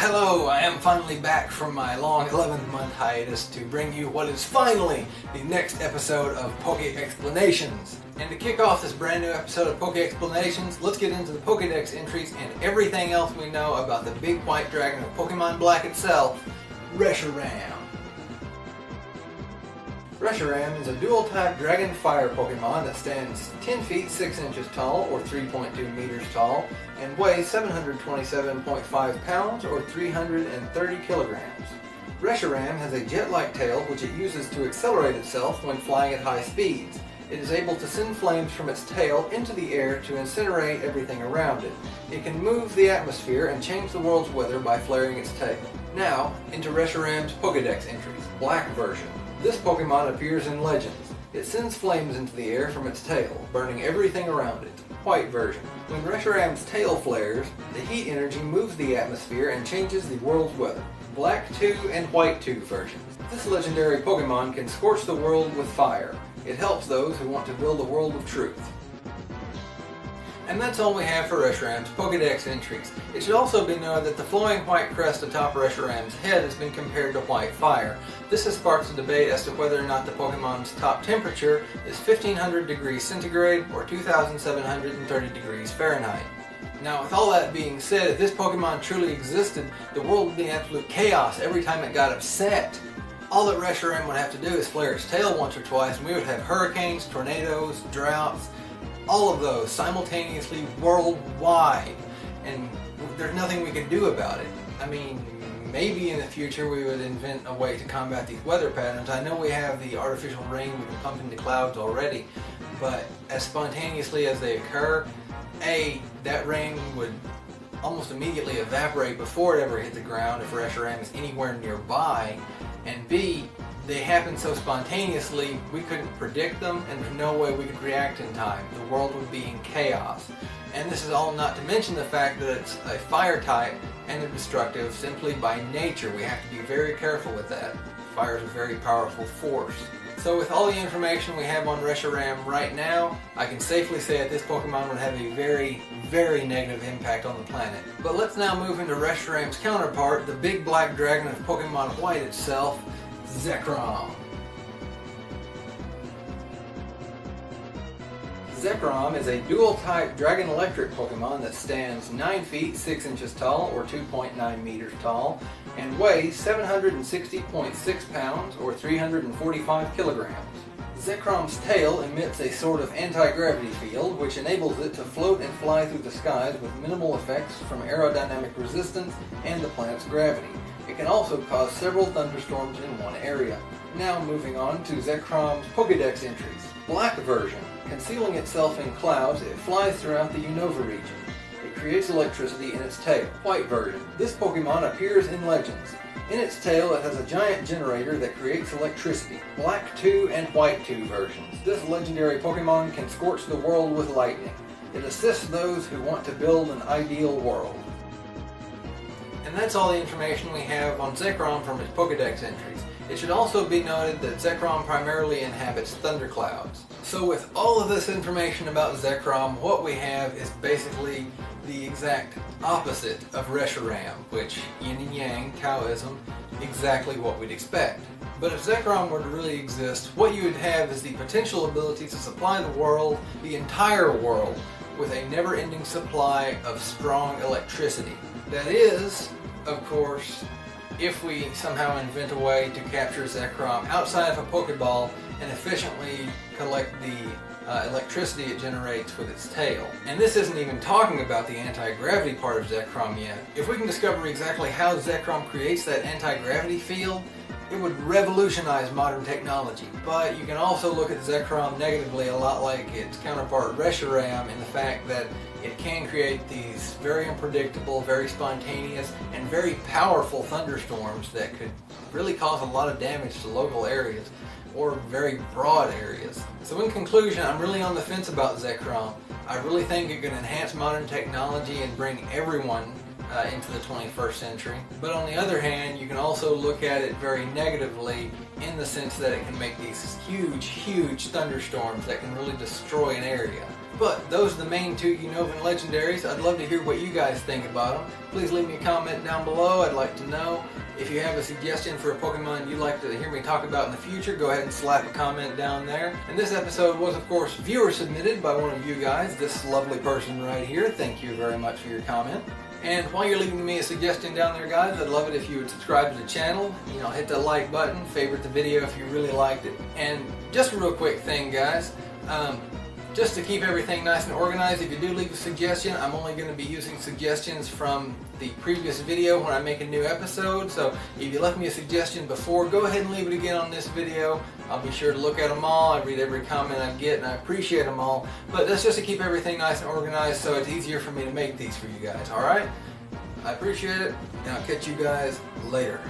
Hello, I am finally back from my long 11-month hiatus to bring you what is finally the next episode of PokeXplanations. And to kick off this brand new episode of PokeXplanations, let's get into the Pokedex entries and everything else we know about the big white dragon of Pokemon Black itself, Reshiram. Reshiram is a dual-type Dragon Fire Pokemon that stands 10 feet 6 inches tall, or 3.2 meters tall, and weighs 727.5 pounds, or 330 kilograms. Reshiram has a jet-like tail which it uses to accelerate itself when flying at high speeds. It is able to send flames from its tail into the air to incinerate everything around it. It can move the atmosphere and change the world's weather by flaring its tail. Now, into Reshiram's Pokedex entries, Black version. This Pokemon appears in Legends. It sends flames into the air from its tail, burning everything around it. White version. When Reshiram's tail flares, the heat energy moves the atmosphere and changes the world's weather. Black 2 and White 2 versions. This legendary Pokemon can scorch the world with fire. It helps those who want to build a world of truth. And that's all we have for Reshiram's Pokedex entries. It should also be noted that the flowing white crest atop Reshiram's head has been compared to white fire. This has sparked a debate as to whether or not the Pokemon's top temperature is 1500 degrees centigrade or 2730 degrees Fahrenheit. Now, with all that being said, if this Pokemon truly existed, the world would be in absolute chaos every time it got upset. All that Reshiram would have to do is flare its tail once or twice and we would have hurricanes, tornadoes, droughts, all of those simultaneously worldwide, and there's nothing we can do about it. I mean, maybe in the future we would invent a way to combat these weather patterns. I know we have the artificial rain we can pump into clouds already, but as spontaneously as they occur, A, that rain would almost immediately evaporate before it ever hit the ground if Reshiram is anywhere nearby, and B, they happen so spontaneously we couldn't predict them and there's no way we could react in time. The world would be in chaos. And this is all not to mention the fact that it's a fire type and they're destructive simply by nature. We have to be very careful with that. Fire is a very powerful force. So with all the information we have on Reshiram right now, I can safely say that this Pokemon would have a very, very negative impact on the planet. But let's now move into Reshiram's counterpart, the big black dragon of Pokemon White itself, Zekrom. Zekrom is a dual-type Dragon Electric Pokemon that stands 9 feet 6 inches tall, or 2.9 meters tall, and weighs 760.6 pounds, or 345 kilograms. Zekrom's tail emits a sort of anti-gravity field, which enables it to float and fly through the skies with minimal effects from aerodynamic resistance and the planet's gravity. It can also cause several thunderstorms in one area. Now moving on to Zekrom's Pokedex entries. Black version. Concealing itself in clouds, it flies throughout the Unova region. It creates electricity in its tail. White version. This Pokemon appears in Legends. In its tail it has a giant generator that creates electricity. Black 2 and White 2 versions. This legendary Pokemon can scorch the world with lightning. It assists those who want to build an ideal world. And that's all the information we have on Zekrom from its Pokedex entries. It should also be noted that Zekrom primarily inhabits thunderclouds. So with all of this information about Zekrom, what we have is basically the exact opposite of Reshiram, which, yin and yang, Taoism, exactly what we'd expect. But if Zekrom were to really exist, what you would have is the potential ability to supply the world, the entire world, with a never-ending supply of strong electricity. That is, of course, if we somehow invent a way to capture Zekrom outside of a Pokeball and efficiently collect the electricity it generates with its tail. And this isn't even talking about the anti-gravity part of Zekrom yet. If we can discover exactly how Zekrom creates that anti-gravity field, it would revolutionize modern technology. But you can also look at Zekrom negatively, a lot like its counterpart Reshiram, in the fact that it can create these very unpredictable, very spontaneous, and very powerful thunderstorms that could really cause a lot of damage to local areas or very broad areas. So in conclusion, I'm really on the fence about Zekrom. I really think it can enhance modern technology and bring everyone into the 21st century. But on the other hand, you can also look at it very negatively in the sense that it can make these huge thunderstorms that can really destroy an area. But those are the main two Unova legendaries. I'd love to hear what you guys think about them. Please leave me a comment down below. I'd like to know. If you have a suggestion for a Pokemon you'd like to hear me talk about in the future, go ahead and slap a comment down there. And this episode was, of course, viewer submitted by one of you guys, this lovely person right here. Thank you very much for your comment. And while you're leaving me a suggestion down there, guys, I'd love it if you would subscribe to the channel. You know, hit the like button, favorite the video if you really liked it. And just a real quick thing, guys. Just to keep everything nice and organized, if you do leave a suggestion, I'm only going to be using suggestions from the previous video when I make a new episode. So if you left me a suggestion before, go ahead and leave it again on this video. I'll be sure to look at them all. I read every comment I get and I appreciate them all. But that's just to keep everything nice and organized so it's easier for me to make these for you guys, alright? I appreciate it, and I'll catch you guys later.